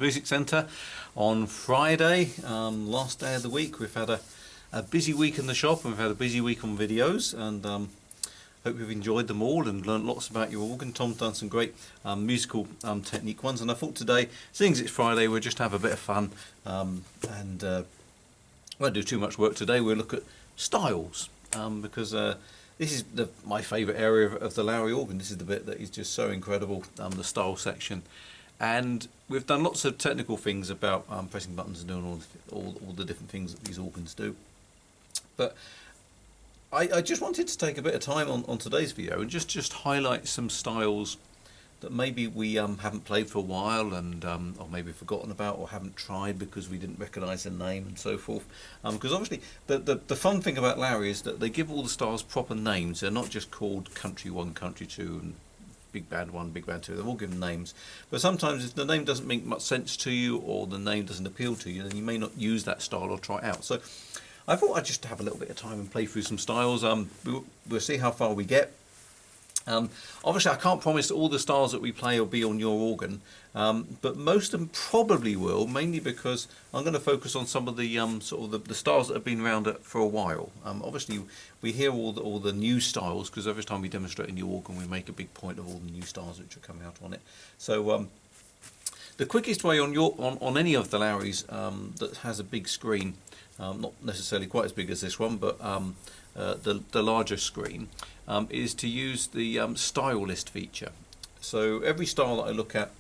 Music Centre on Friday, last day of the week. We've had a busy week in the shop and we've had a busy week on videos, and hope you've enjoyed them all and learnt lots about your organ. Tom's done some great musical technique ones, and I thought today, seeing as it's Friday, we'll just have a bit of fun and won't do too much work today. We'll look at styles because this is my favourite area of the Lowrey organ. This is the bit that is just so incredible, the style section. And we've done lots of technical things about pressing buttons and doing all the different things that these organs do. But I just wanted to take a bit of time on today's video and just highlight some styles that maybe we haven't played for a while, and or maybe forgotten about or haven't tried because we didn't recognise the name and so forth. Because obviously the fun thing about Lowrey is that they give all the styles proper names. They're not just called Country 1, Country 2 and Big Band 1, Big Band 2. They're all given names. But sometimes if the name doesn't make much sense to you or the name doesn't appeal to you, then you may not use that style or try it out. So I thought I'd just have a little bit of time and play through some styles. We'll see how far we get. Obviously I can't promise that all the styles that we play will be on your organ, but most of them probably will, mainly because I'm going to focus on some of the sort of the styles that have been around for a while. Obviously we hear all the new styles because every time we demonstrate a new organ we make a big point of all the new styles which are coming out on it. So the quickest way on any of the Lowreys that has a big screen, not necessarily quite as big as this one, but the larger screen, is to use the style list feature. So every style that I look at,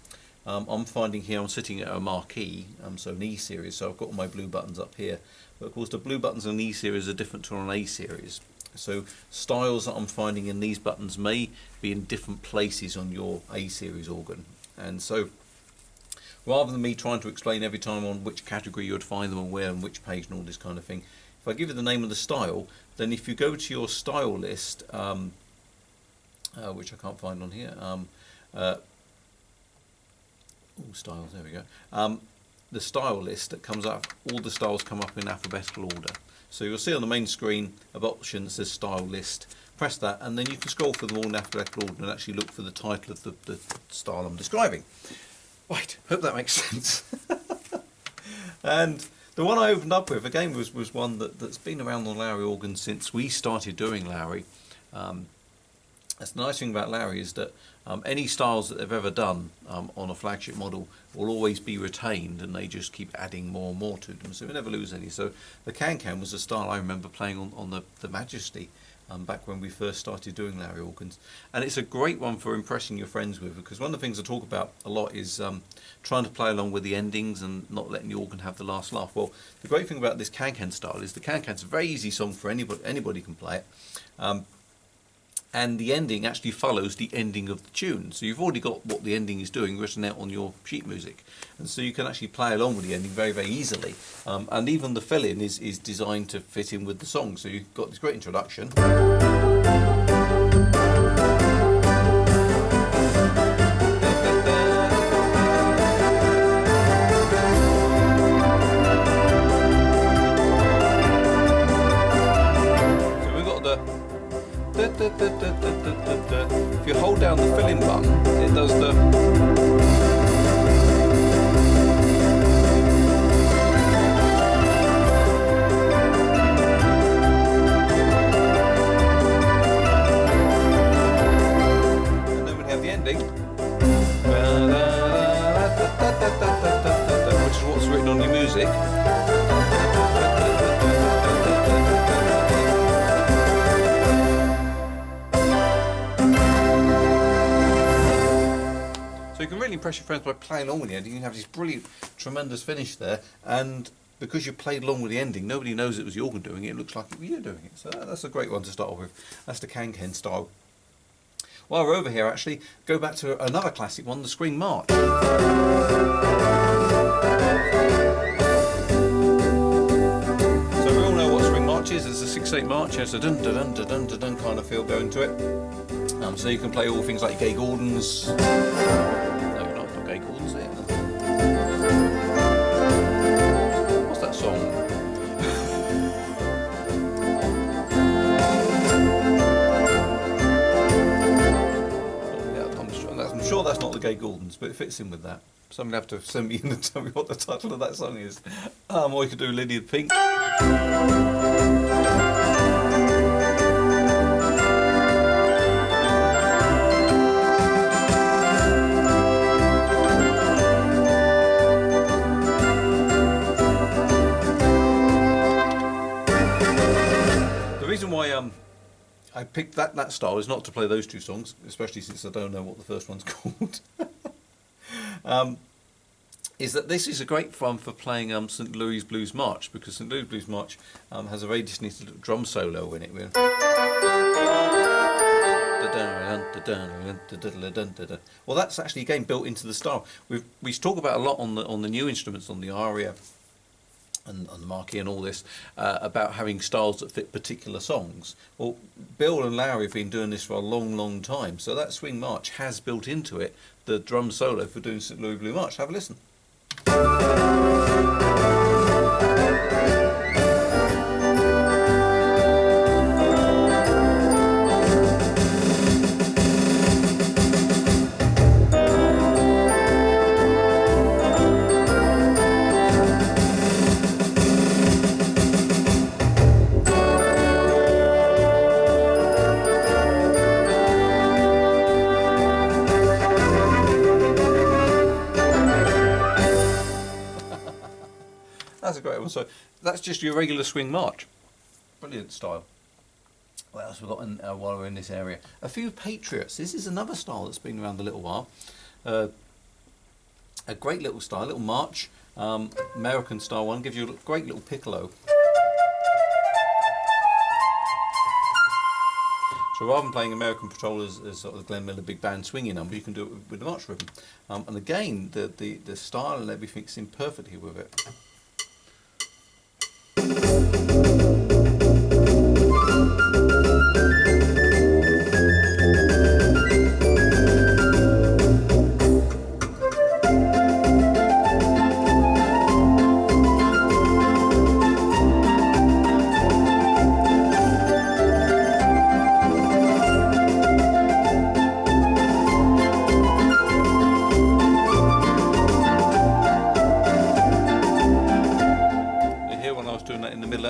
I'm finding here I'm sitting at a marquee, so an E series, so I've got all my blue buttons up here, but of course the blue buttons on E series are different to an A series. So styles that I'm finding in these buttons may be in different places on your A series organ, and so rather than me trying to explain every time on which category you would find them and where and which page and all this kind of thing, if I give you the name of the style, then if you go to your style list, which I can't find on here, styles, there we go, the style list that comes up, all the styles come up in alphabetical order. So you'll see on the main screen an option that says style list. Press that and then you can scroll through them all in alphabetical order and actually look for the title of the style I'm describing. Right, hope that makes sense. And the one I opened up with, again, was one that's been around on Lowrey organ since we started doing Lowrey. That's the nice thing about Lowrey is that any styles that they've ever done on a flagship model will always be retained, and they just keep adding more and more to them, so we never lose any. So the Can-Can was a style I remember playing on the Majesty back when we first started doing Lowrey organs, and it's a great one for impressing your friends with, because one of the things I talk about a lot is trying to play along with the endings and not letting the organ have the last laugh. Well, the great thing about this Can-Can style is the Can-Can's a very easy song for anybody can play it, and the ending actually follows the ending of the tune, so you've already got what the ending is doing written out on your sheet music, and so you can actually play along with the ending very, very easily, and even the fill-in is designed to fit in with the song. So you've got this great introduction, so we've got the if you hold down the fill-in button, it does the and then we have the ending, which is what's written on your music. So you can really impress your friends by playing along with the ending. You can have this brilliant, tremendous finish there, and because you played along with the ending, nobody knows it was the organ doing it. It looks like it was you doing it. So that's a great one to start off with. That's the Can-Can style. While we're over here, actually, go back to another classic one, the Spring March. So we all know what Spring March is. It's a 6/8 march. It's a dun dun dun dun dun dun kind of feel going to it. So you can play all things like Gay Gordons. No, not Gay Gordons. What's that song? Yeah, I'm sure that's not the Gay Gordons, but it fits in with that. Somebody have to send me in and tell me what the title of that song is. Or you could do Lydia Pink. The reason why I picked that style is not to play those two songs, especially since I don't know what the first one's called. Is that this is a great fun for playing St. Louis Blues March, because St. Louis Blues March has a very distinctive drum solo in it. Well, that's actually again built into the style. We talk about a lot on the new instruments, on the aria and the marquee and all this, about having styles that fit particular songs. Well, Bill and Lowrey have been doing this for a long time, so that swing march has built into it the drum solo for doing St. Louis Blue March. Have a listen. That's a great one. So that's just your regular swing march. Brilliant style. What else have we got while we're in this area? A few Patriots. This is another style that's been around a little while. A great little style, little march. American style one. Gives you a great little piccolo. So rather than playing American Patrol as sort of the Glenn Miller big band swinging number, you can do it with the march rhythm. And again, the style and everything seem perfectly with it.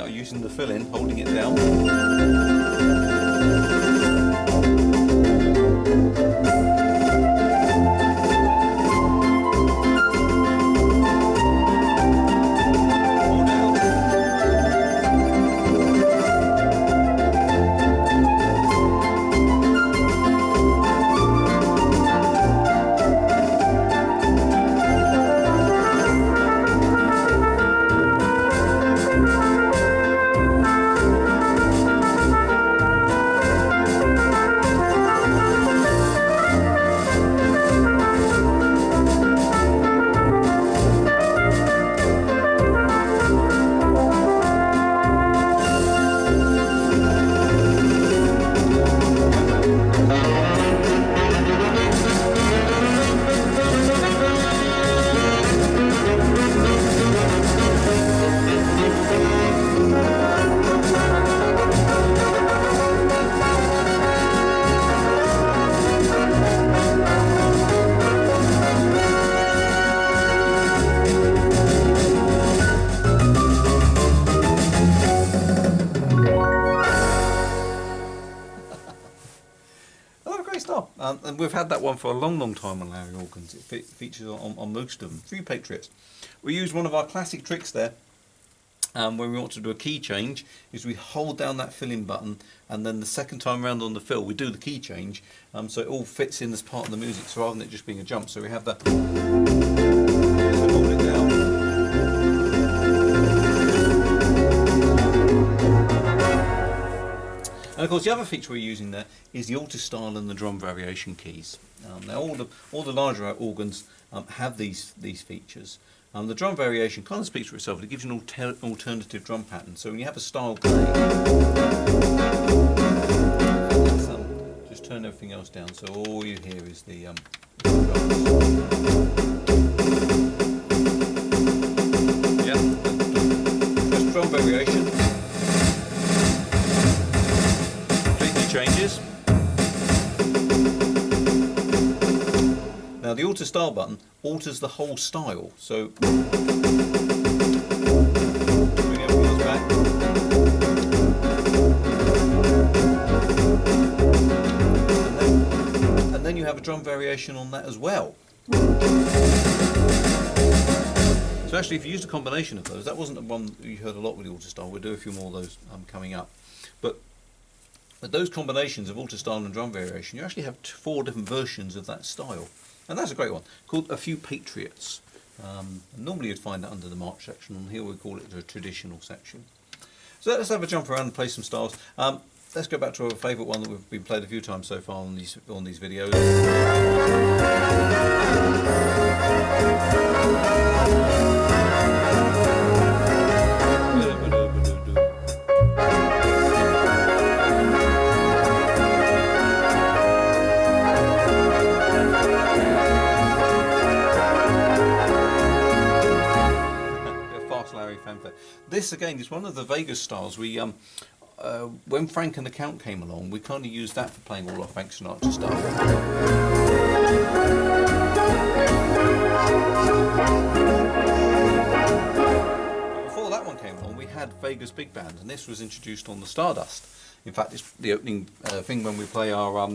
Using the fill-in, holding it down. And we've had that one for a long time on Lowrey organs. It features on most of them. 3 Patriots. We use one of our classic tricks there. When we want to do a key change, is we hold down that fill-in button, and then the second time round on the fill, we do the key change, so it all fits in as part of the music, so rather than it just being a jump. So we have the hold it down. And of course, the other feature we're using there is the alto style and the drum variation keys. Now, all the larger organs have these features. The drum variation kind of speaks for itself. It gives you an alternative drum pattern. So when you have a style play, let's just turn everything else down. So all you hear is the just drum variation. Completely changes. Now Now the alter style button alters the whole style, so bring everything else back. And then you have a drum variation on that as well. So actually, if you used a combination of those, that wasn't the one you heard a lot with the alter style. We'll do a few more of those coming up. But those combinations of alter style and drum variation, you actually have 4 different versions of that style. And that's a great one, called A Few Patriots. Normally you'd find that under the march section, and here we call it the traditional section. So let's have a jump around and play some styles. Let's go back to our favourite one that we've been played a few times so far on these videos. Fast Larry fanfare. This again is one of the Vegas styles. We when Frank and the Count came along, we kind of used that for playing all our Frank Sinatra stuff. Before that one came along, we had Vegas Big Band, and this was introduced on the Stardust. In fact, it's the opening thing when we play our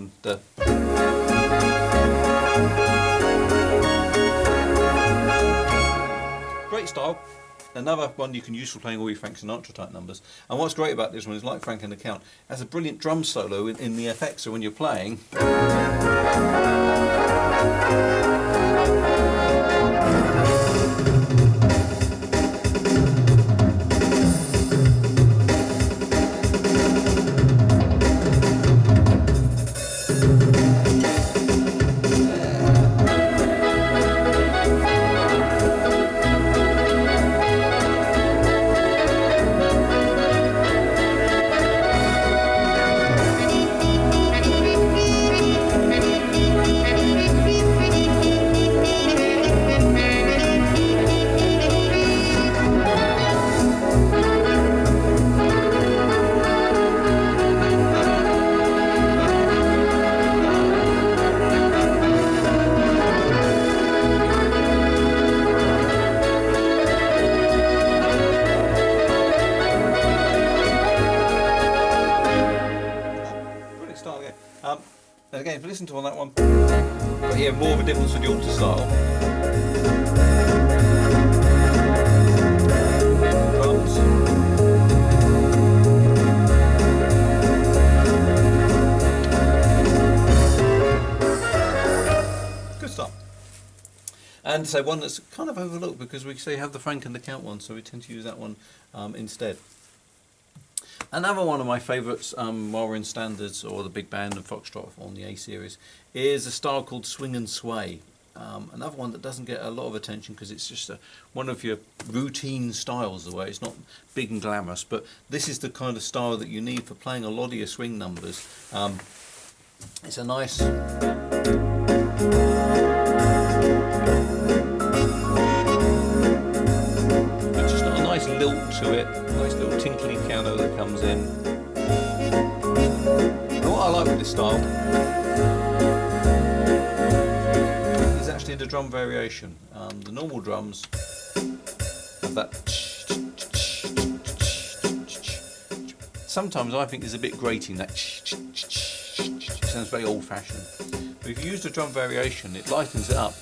great style. Another one you can use for playing all your Frank Sinatra type numbers. And what's great about this one is, like Frank and the Count, it has a brilliant drum solo in the effects. So when you're playing, and again, if you listen to on that one, but here more of a difference with the alter style. Drums. Good stuff. And so one that's kind of overlooked because we say have the Frank and the Count one, so we tend to use that one instead. Another one of my favourites while we're in standards or the big band and foxtrot on the A series is a style called Swing and Sway. Another one that doesn't get a lot of attention because it's just one of your routine styles, the way it's not big and glamorous, but this is the kind of style that you need for playing a lot of your swing numbers. It's a nice lilt to it, nice little tinkly piano that comes in. And what I like with this style is actually the drum variation. The normal drums have that. Sometimes I think is a bit grating. That sounds very old-fashioned. But if you use the drum variation, it lightens it up.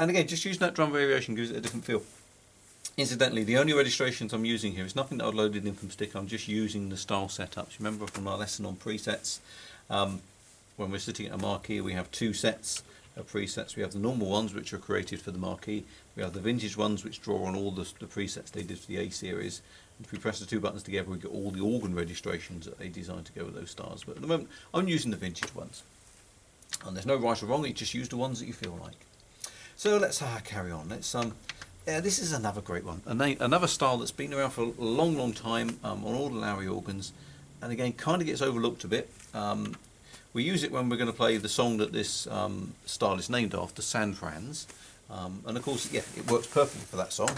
And again, just using that drum variation gives it a different feel. Incidentally, the only registrations I'm using here is nothing that I've loaded in from stick. I'm just using the style setups. Remember from our lesson on presets, when we're sitting at a marquee, we have two sets of presets. We have the normal ones, which are created for the marquee. We have the vintage ones, which draw on all the presets they did for the A series. And if we press the two buttons together, we get all the organ registrations that they designed to go with those styles. But at the moment, I'm using the vintage ones. And there's no right or wrong, you just use the ones that you feel like. So let's carry on. Let's yeah, this is another great one. Another style that's been around for a long, long time on all the Lowrey organs, and again, kind of gets overlooked a bit. We use it when we're going to play the song that this style is named after, San Fran's, and of course, yeah, it works perfectly for that song.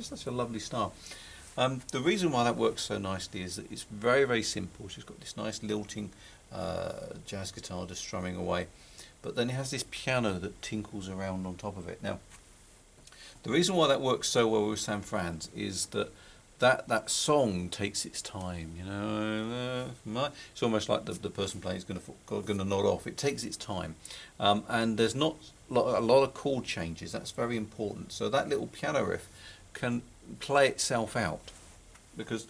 Such a lovely style. The reason why that works so nicely is that it's very, very simple. She's got this nice lilting jazz guitar just strumming away, but then it has this piano that tinkles around on top of it. Now, the reason why that works so well with San Fran's is that song takes its time. You know, it's almost like the person playing is going to nod off. It takes its time, and there's not a lot of chord changes. That's very important. So that little piano riff can play itself out, because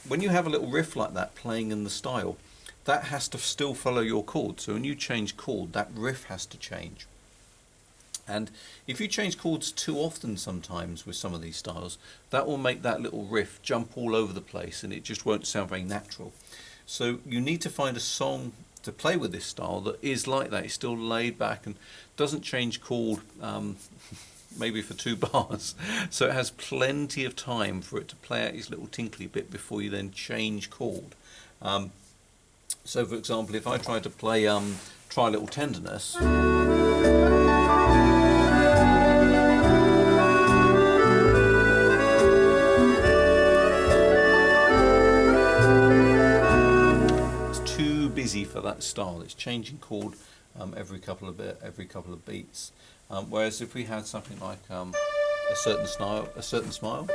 when you have a little riff like that playing in the style, that has to still follow your chord. So when you change chord, that riff has to change. And if you change chords too often sometimes with some of these styles, that will make that little riff jump all over the place and it just won't sound very natural. So you need to find a song to play with this style that is like that. It's still laid back and doesn't change chord maybe for 2 bars, so it has plenty of time for it to play out its little tinkly bit before you then change chord. So for example, if I try to play Try a Little Tenderness, it's too busy for that style. It's changing chord every couple of beats. Whereas if we had something like a certain smile,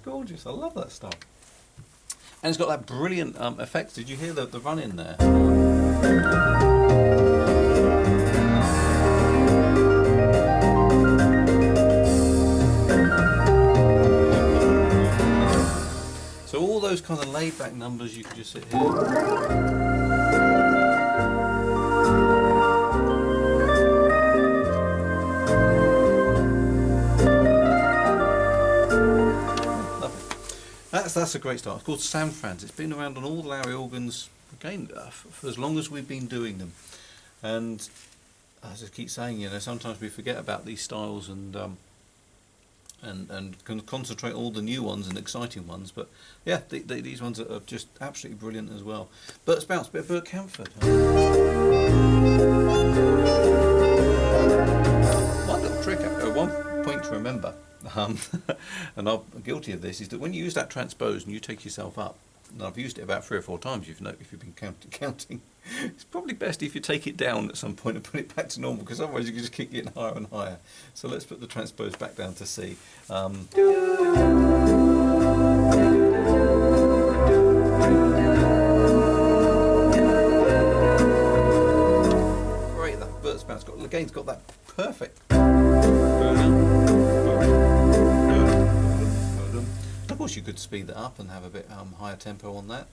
gorgeous. I love that stuff. And it's got that brilliant effect. Did you hear the run in there? those kind of laid back numbers, you can just sit here. That's a great start. It's called Sanfrans. It's been around on all the Lowrey organs again for as long as we've been doing them. And as I keep saying, you know, sometimes we forget about these styles and can concentrate all the new ones and exciting ones. But yeah, these ones are just absolutely brilliant as well. Bert's Bounce, bit of Bert Camford. One little trick, one point to remember. And I'm guilty of this, is that when you use that transpose and you take yourself up, and I've used it about 3 or 4 times, if you've been counting, it's probably best if you take it down at some point and put it back to normal, because otherwise you can just keep getting higher and higher. So let's put the transpose back down to C. Great, that Bert's Bounce again's got that perfect. Of course, you could speed that up and have a bit higher tempo on that.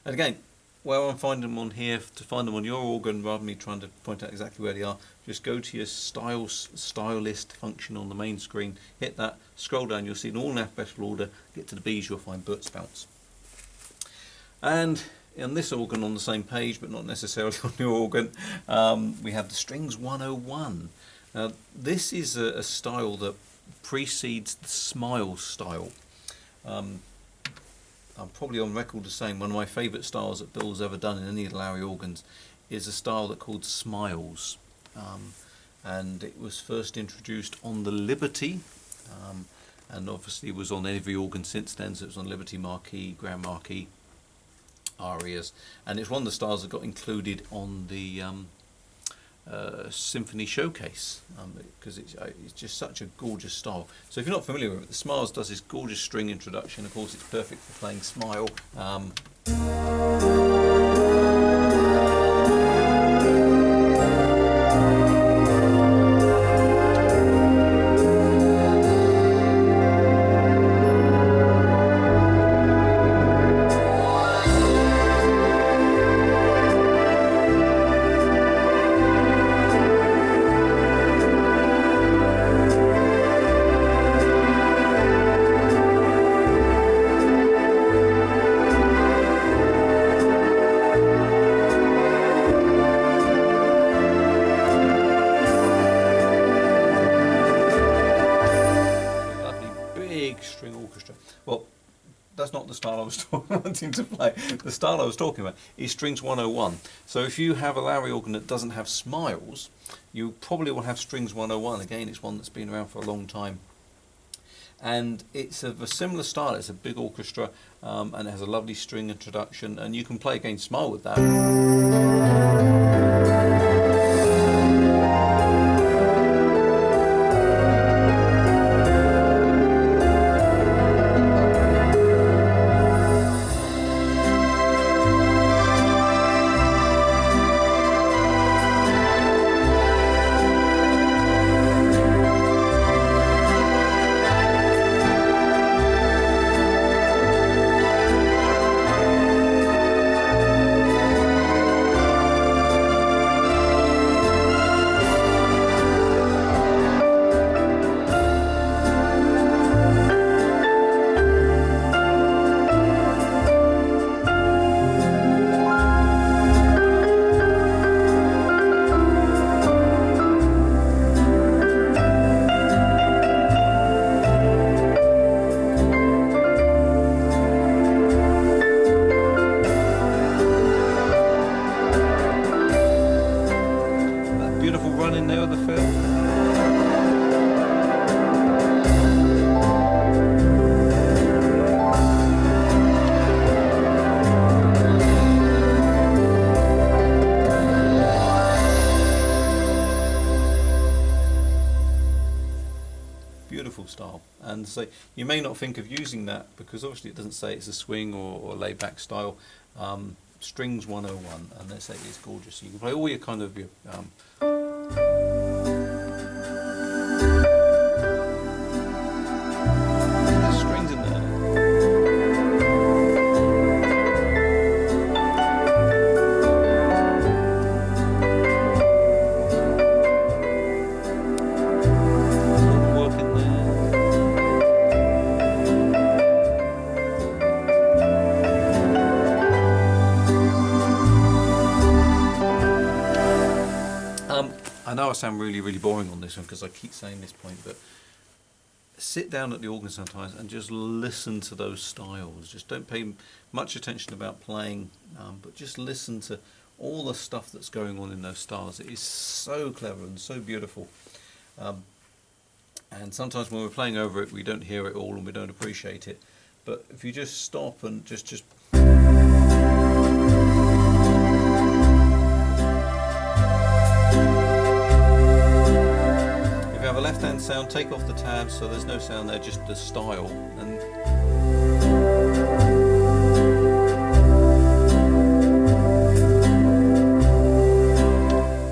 And again, where I'm finding them on here, to find them on your organ, rather than me trying to point out exactly where they are, just go to your style list function on the main screen, hit that, scroll down, you'll see in all in alphabetical order, get to the B's, you'll find Bert's Bounce. And on this organ on the same page, but not necessarily on your organ, we have the Strings 101. Now, this is a style that precedes the Smile style. I'm probably on record as saying one of my favourite styles that Bill's ever done in any of the Lowrey organs is a style that called Smiles, and it was first introduced on the Liberty, and obviously it was on every organ since then, so it was on Liberty Marquis, Grand Marquis, Arias, and it's one of the styles that got included on the Symphony Showcase, because it's just such a gorgeous style. So if you're not familiar with it, the Smiles does this gorgeous string introduction. Of course, it's perfect for playing Smile. Well, that's not the style I was wanting to play. The style I was talking about is Strings 101. So if you have a Lowrey organ that doesn't have Smiles, you probably will have Strings 101. Again, it's one that's been around for a long time. And it's of a similar style. It's a big orchestra, and it has a lovely string introduction, and you can play again Smile with that. Beautiful run in there with the fill. beautiful style. And so you may not think of using that because obviously it doesn't say it's a swing or laid back style. Strings 101, and they say it's gorgeous. So you can play all your kind of your there's strings in there. Work in there. I know I sound really boring on this one because I keep saying this point, but sit down at the organ sometimes and just listen to those styles. Just don't pay much attention about playing, but just listen to all the stuff that's going on in those styles. It is so clever and so beautiful. And sometimes when we're playing over it, we don't hear it all and we don't appreciate it. But if you just stop and just have a left hand sound, take off the tabs so there's no sound there, just the style. And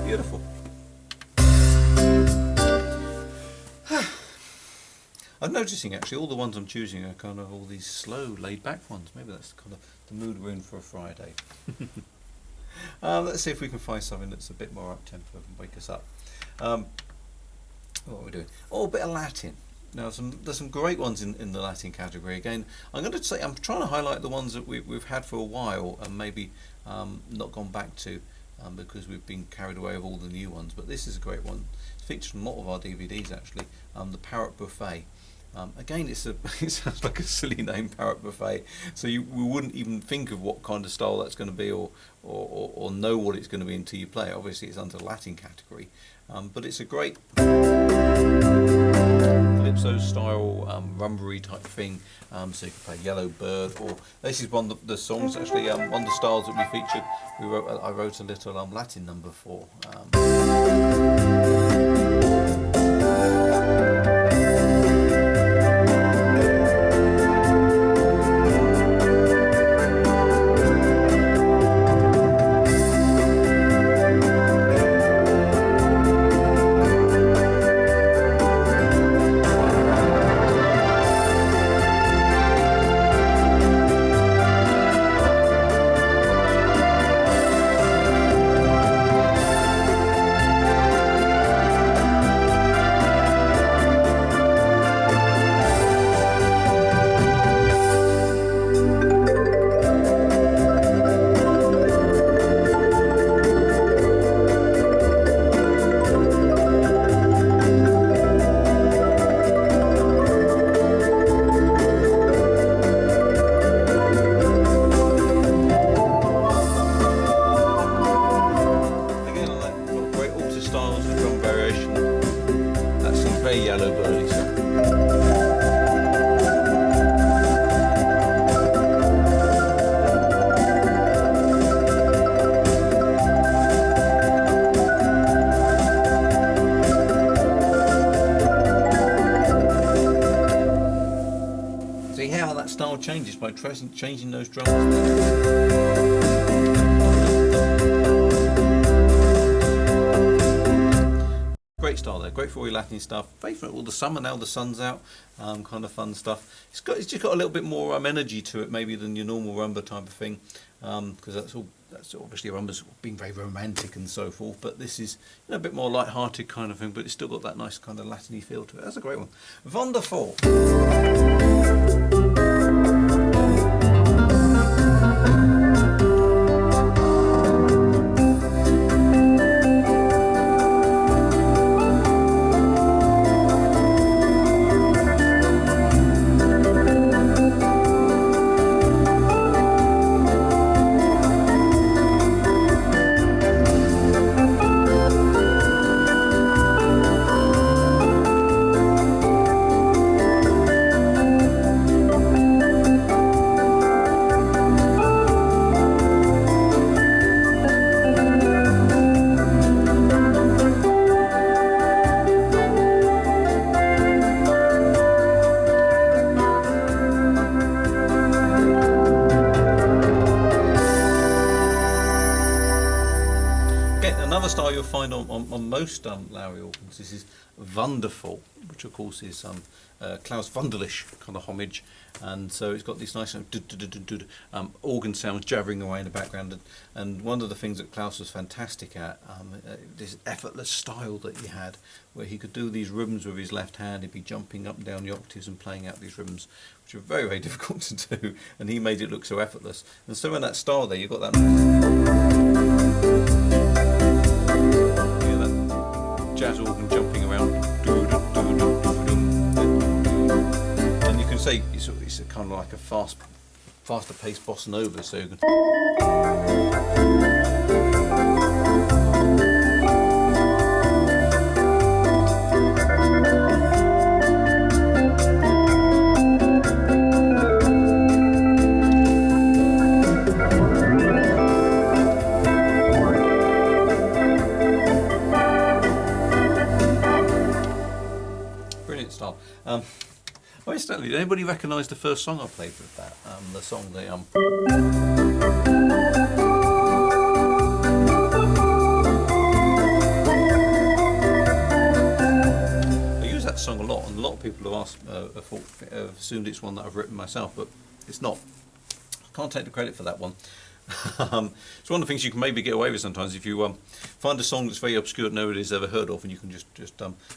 beautiful. I'm noticing actually all the ones I'm choosing are kind of all these slow laid back ones. Maybe that's kind of the mood we're in for a Friday. Let's see if we can find something that's a bit more up tempo and wake us up. What are we doing? Oh, a bit of Latin. Now, there's some great ones in the Latin category. Again, I'm going to say I'm trying to highlight the ones that we've had for a while and maybe not gone back to because we've been carried away with all the new ones. But this is a great one. It's featured in a lot of our DVDs actually. The Parrot Buffet. Again, it sounds like a silly name, Parrot Buffet. So we wouldn't even think of what kind of style that's going to be or know what it's going to be until you play it. Obviously, it's under the Latin category. But it's a great calypso style rumbery type thing, so you can play Yellow Bird, or this is one of the songs actually, one of the styles that we featured. I wrote a little Latin number for. Yellow Bird song. See how that style changes by changing those drums. Great style there, great for all your Latin stuff. Favourite all the summer now, the sun's out, kind of fun stuff. It's just got a little bit more energy to it maybe than your normal rumba type of thing, because that's obviously rumba's being very romantic and so forth. But this is a bit more light-hearted kind of thing, but it's still got that nice kind of Latin-y feel to it. That's a great one. Wonderful. on most Lowrey organs. This is Wonderful, which of course is Klaus Wunderlich kind of homage, and so it's got these nice organ sounds jabbering away in the background, and one of the things that Klaus was fantastic at, this effortless style that he had, where he could do these rhythms with his left hand. He'd be jumping up and down the octaves and playing out these rhythms, which are very, very difficult to do, and he made it look so effortless. And so in that style there, you've got that, that jazz organ jumping around, and you can say it's a kind of like a faster paced bossa nova, so you can style. Oh, incidentally, did anybody recognise the first song I played with that? The song that I use that song a lot, and a lot of people have asked, have assumed it's one that I've written myself, but it's not. I can't take the credit for that one. It's one of the things you can maybe get away with sometimes if you find a song that's very obscure that nobody's ever heard of, and you can just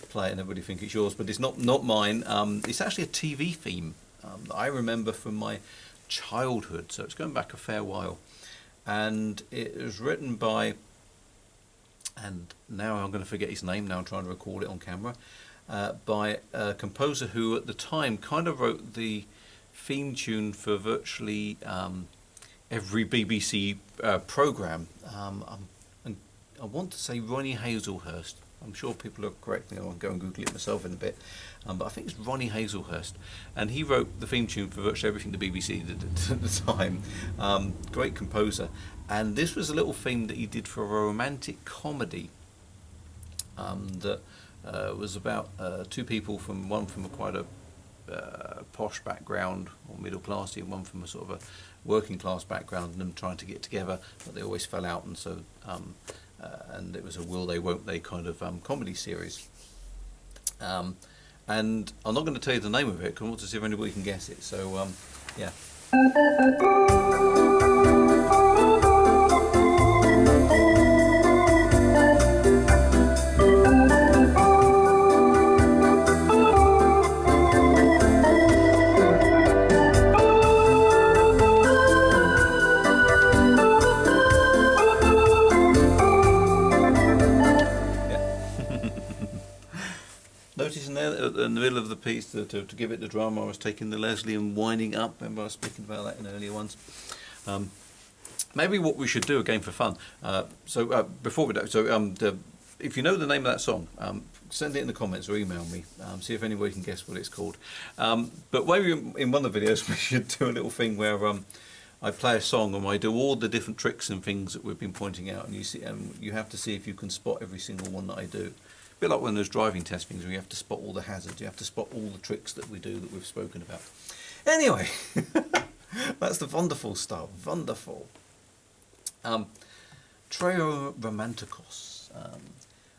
play it and everybody think it's yours, but it's not mine. It's actually a TV theme that I remember from my childhood, so it's going back a fair while, and it was written by, and now I'm going to forget his name, now I'm trying to record it on camera, by a composer who at the time kind of wrote the theme tune for virtually every BBC programme. And I want to say Ronnie Hazelhurst. I'm sure people are correcting me. I'll go and Google it myself in a bit. But I think it's Ronnie Hazelhurst. And he wrote the theme tune for virtually everything the BBC did at the time. Great composer. And this was a little theme that he did for a romantic comedy that was about two people, one from quite a posh background or middle classy, and one from a sort of a working class background, and them trying to get together, but they always fell out, and so and it was a will they won't they kind of comedy series. And I'm not going to tell you the name of it because I want to see if anybody can guess it. So yeah. Notice in there, in the middle of the piece, to give it the drama, I was taking the Leslie and winding up. Remember I was speaking about that in earlier ones. Maybe what we should do again for fun. Before we do, if you know the name of that song, send it in the comments or email me. See if anybody can guess what it's called. But maybe in one of the videos we should do a little thing where I play a song and I do all the different tricks and things that we've been pointing out, and you have to see if you can spot every single one that I do. A bit like one of those driving test things where you have to spot all the hazards, you have to spot all the tricks that we do that we've spoken about. Anyway, that's the wonderful stuff. Wonderful. Trio Romanticos.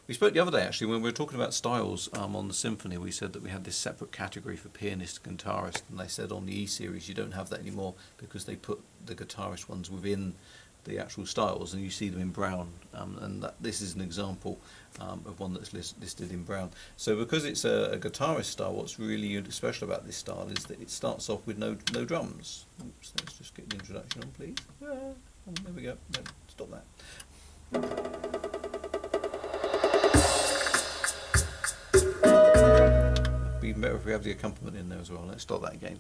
We spoke the other day actually when we were talking about styles on the symphony. We said that we had this separate category for pianist and guitarist, and they said on the E series you don't have that anymore because they put the guitarist ones within the actual styles, and you see them in brown, and this is an example of one that's listed in brown. So because it's a guitarist style, what's really special about this style is that it starts off with no drums. Oops, let's just get the introduction on, please. There we go. No, stop that. It'd be even better if we have the accompaniment in there as well. Let's start that again.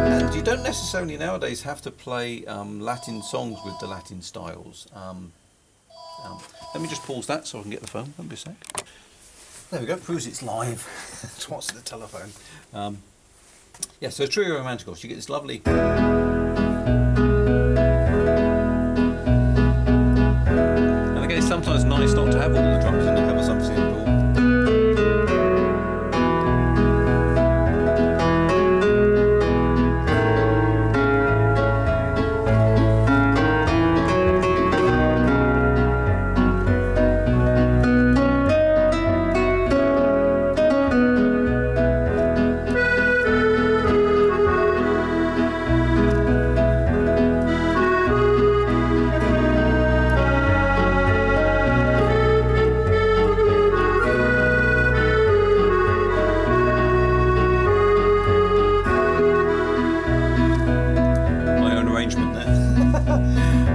And you don't necessarily nowadays have to play Latin songs with the Latin styles. Let me just pause that so I can get the phone. Let me a sec. There we go, proves it's live. Twats at the telephone. Yeah, so Trio Romanticos, you get this lovely... And again, it's sometimes nice not to have all the drums in, to have something simple.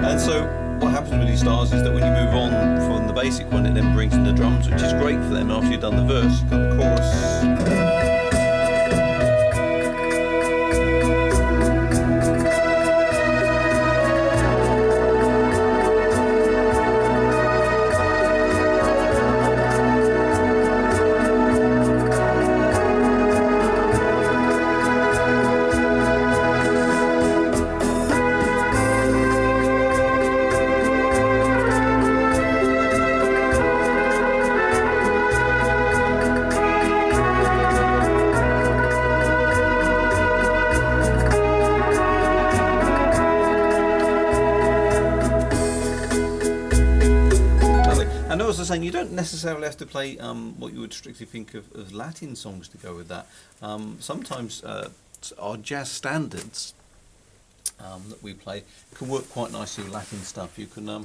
And so what happens with these styles is that when you move on from the basic one, it then brings in the drums, which is great for them. After you've done the verse, you've got the chorus. And as I was saying, you don't necessarily have to play what you would strictly think of as Latin songs to go with that. Sometimes our jazz standards that we play can work quite nicely with Latin stuff. You can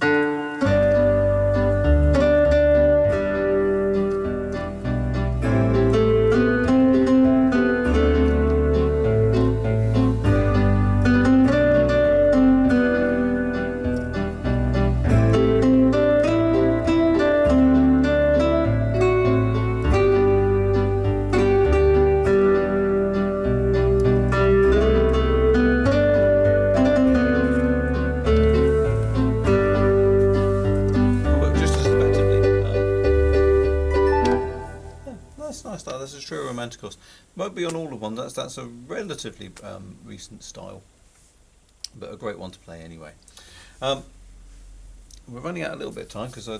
nice style. That's a Trio Romanticos. Won't be on all of one. That's a relatively recent style, but a great one to play anyway. We're running out a little bit of time because I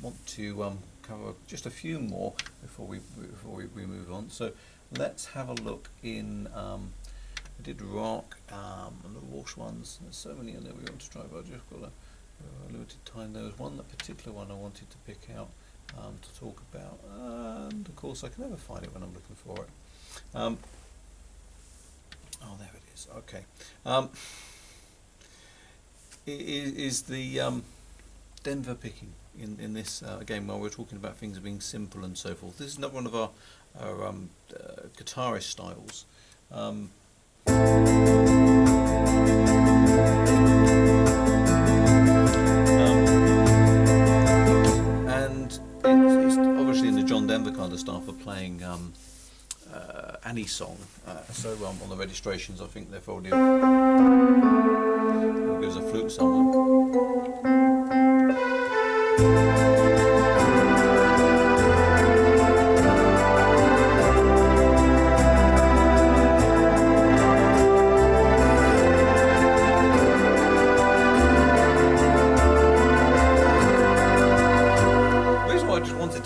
want to cover just a few more before we move on. So let's have a look in. We did rock and the Walsh ones. There's so many in there we want to try, but I've just got a limited time. There was one, that particular one I wanted to pick out to talk about, and of course I can never find it when I'm looking for it. Oh, there it is. Okay. Is the Denver picking in this game, while we're talking about things being simple and so forth. This is another one of our guitarist styles. And it's obviously in the John Denver kind of style for playing Annie's song. So on the registrations, I think they're probably gives a flute solo.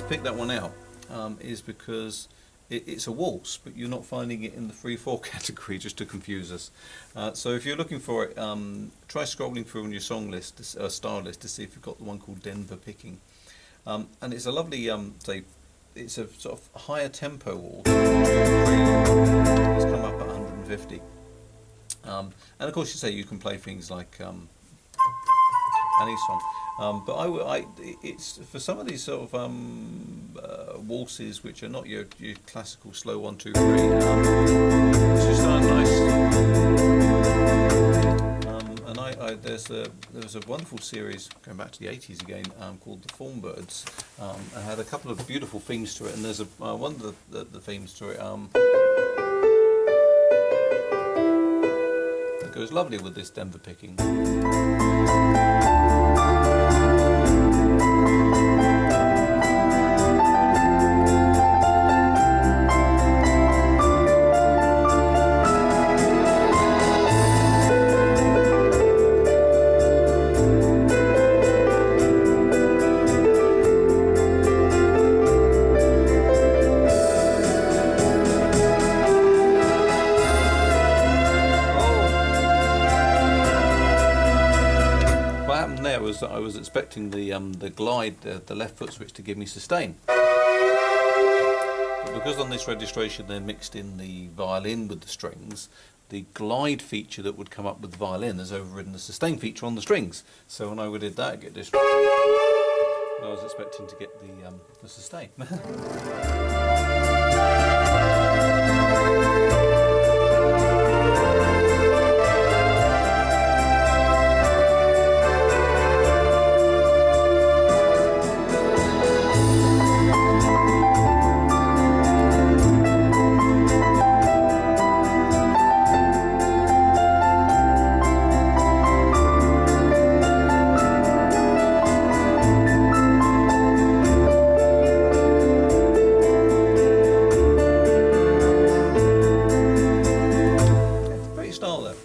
Pick that one out is because it's a waltz, but you're not finding it in the 3/4 category, just to confuse us. So if you're looking for it, try scrolling through on your song list, star list, to see if you've got the one called Denver Picking. And it's a lovely, it's a sort of higher tempo waltz. It's come up at 150. And of course, you say you can play things like Annie's song. But it's for some of these sort of waltzes, which are not your classical slow 1, 2, 3. It's just nice. And there was a wonderful series going back to the 80s again, called The Thornbirds. It had a couple of beautiful themes to it, and there's one of the themes to it that goes lovely with this Denver picking. was that I was expecting the glide, the left foot switch, to give me sustain. But because on this registration they mixed in the violin with the strings, the glide feature that would come up with the violin has overridden the sustain feature on the strings. So when I did that, I get this. I was expecting to get the sustain.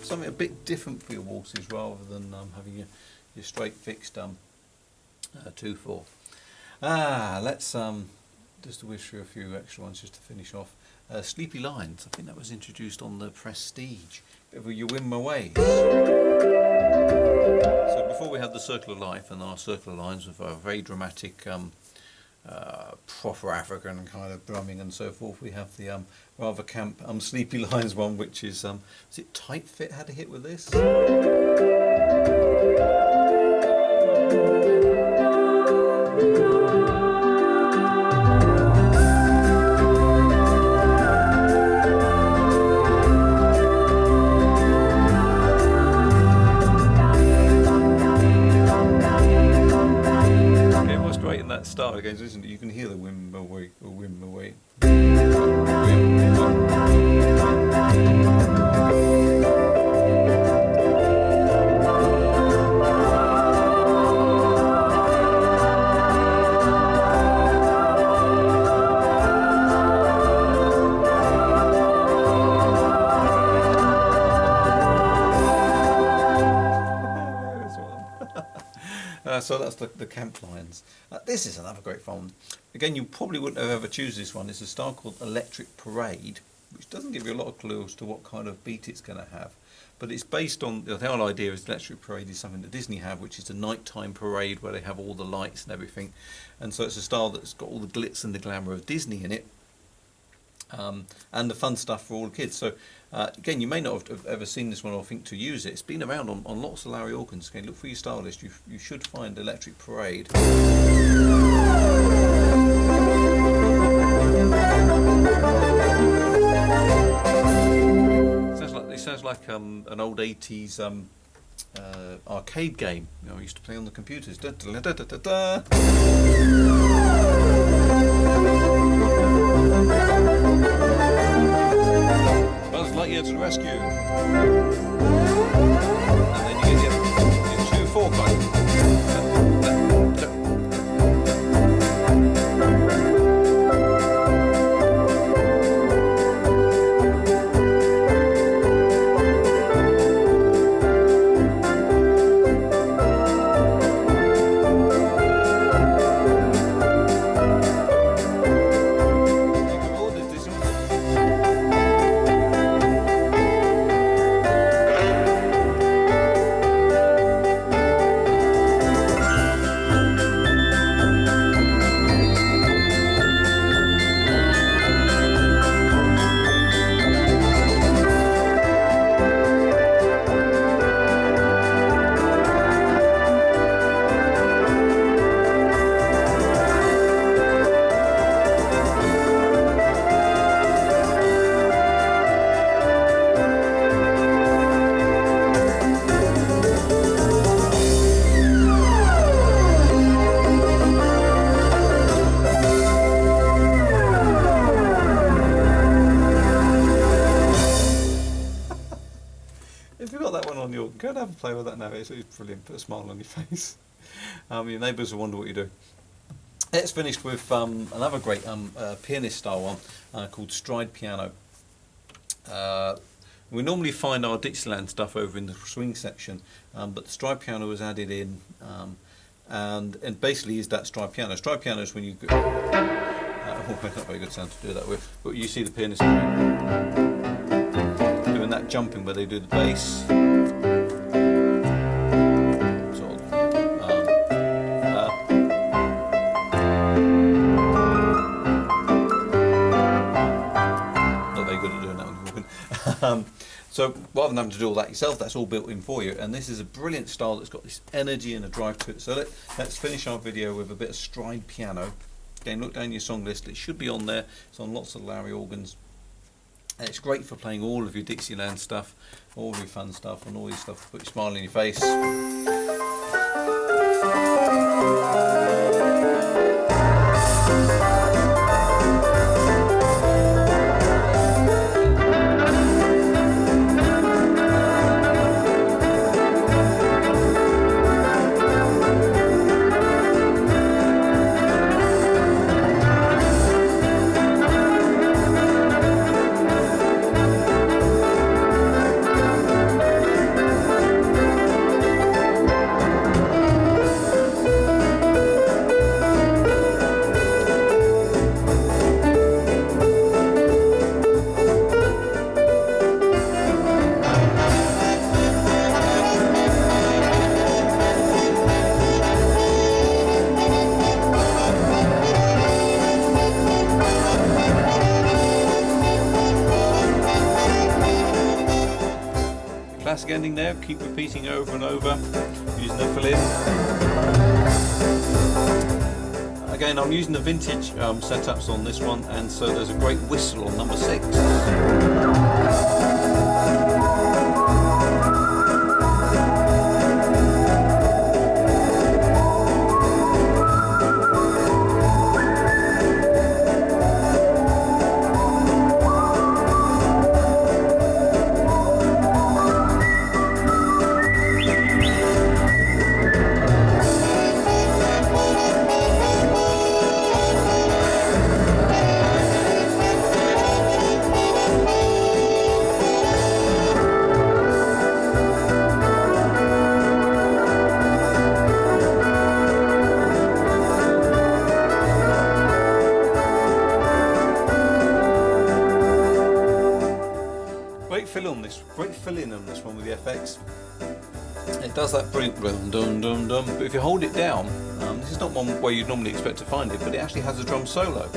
Something a bit different for your waltzes rather than having your straight fixed 2/4. Let's just wish for a few extra ones just to finish off. Sleepy Lines, I think that was introduced on the Prestige. Bit of a You Win My Way. So before we had the Circle of Life, and our Circle of Lines with a very dramatic proper African kind of drumming and so forth, we have the rather camp Sleepy Lines one, which is it Tight Fit had a hit with this? That start again, isn't it? You can hear the wim away, wim away. So that's the camp lines. This is another great one. Again, you probably wouldn't have ever choose this one. It's a style called Electric Parade, which doesn't give you a lot of clues to what kind of beat it's going to have. But it's based on, the whole idea is Electric Parade is something that Disney have, which is a nighttime parade where they have all the lights and everything. And so it's a style that's got all the glitz and the glamour of Disney in it. And the fun stuff for all the kids. So again, you may not have ever seen this one or think to use it. It's been around on lots of Lowrey organs. Again, look for your style list. You should find Electric Parade. It sounds like an old 80s arcade game. You know, I used to play on the computers. Da, da, da, da, da, da. Buzz Lightyear to the rescue. And then you get your 2/4 kind. Go and have a play with that now. It's brilliant. Put a smile on your face. Your neighbours will wonder what you do. Let's finish with another great pianist style one called Stride Piano. We normally find our Dixieland stuff over in the swing section, but the stride piano was added in, and basically is that stride piano. Stride piano is when you not a very good sound to do that with, but you see the pianist doing that jumping where they do the bass. Sort of, So rather than having to do all that yourself, that's all built in for you. And this is a brilliant style that's got this energy and a drive to it. So let's finish our video with a bit of stride piano. Again, look down your song list. It should be on there. It's on lots of Lowrey organs. And it's great for playing all of your Dixieland stuff, all of your fun stuff, and all your stuff to put your smile on your face. Classic ending there, keep repeating over and over, using the fill-in. Again, I'm using the vintage setups on this one, and so there's a great whistle on number 6. Great fill-in on this one with the FX. It does that brilliant dum dum dum dum, but if you hold it down, this is not one where you'd normally expect to find it, but it actually has a drum solo.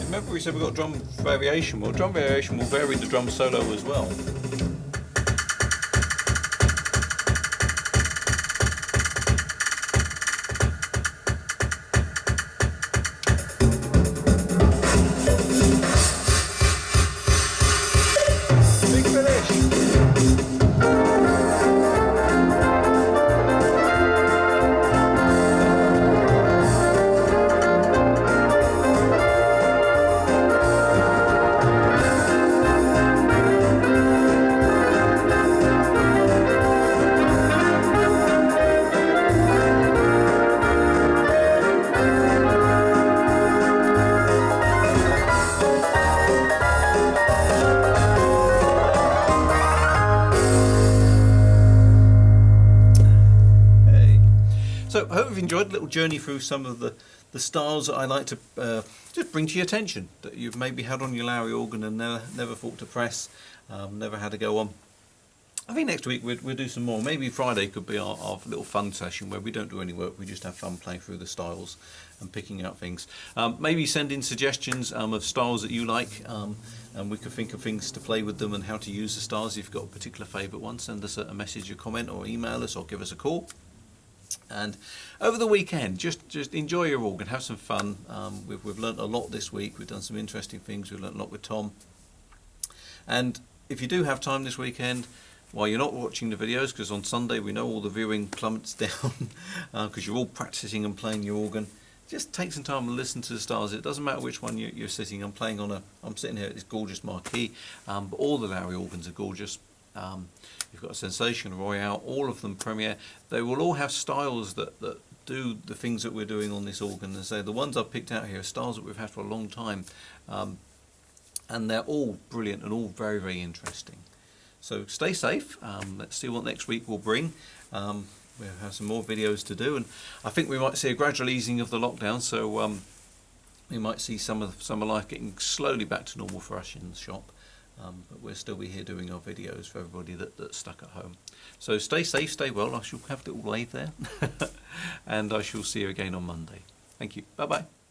Remember we said we've got drum variation. Well, drum variation will vary the drum solo as well. Big finish. So I hope you've enjoyed a little journey through some of the styles that I like to just bring to your attention, that you've maybe had on your Lowrey organ and never thought to press, never had to go on. I think next week we'll do some more. Maybe Friday could be our little fun session where we don't do any work, we just have fun playing through the styles and picking out things. Maybe send in suggestions of styles that you like, and we could think of things to play with them and how to use the styles. If you've got a particular favourite one, send us a message, a comment, or email us, or give us a call. And over the weekend, just enjoy your organ, have some fun. We've learnt a lot this week. We've done some interesting things. We've learnt a lot with Tom. And if you do have time this weekend, while you're not watching the videos, because on Sunday we know all the viewing plummets down because you're all practicing and playing your organ, just take some time and listen to the styles. It doesn't matter which one you're sitting. I'm sitting here at this gorgeous marquee, but all the Lowrey organs are gorgeous. You've got a Sensation, a Royale, all of them Premier. They will all have styles that do the things that we're doing on this organ. And so the ones I've picked out here are styles that we've had for a long time, and they're all brilliant and all very, very interesting. So stay safe. Let's see what next week will bring. We'll have some more videos to do, and I think we might see a gradual easing of the lockdown. So we might see some of life getting slowly back to normal for us in the shop. but we'll still be here doing our videos for everybody that's stuck at home. So stay safe, stay well. I shall have a little lathe there, and I shall see you again on Monday. Thank you. Bye bye.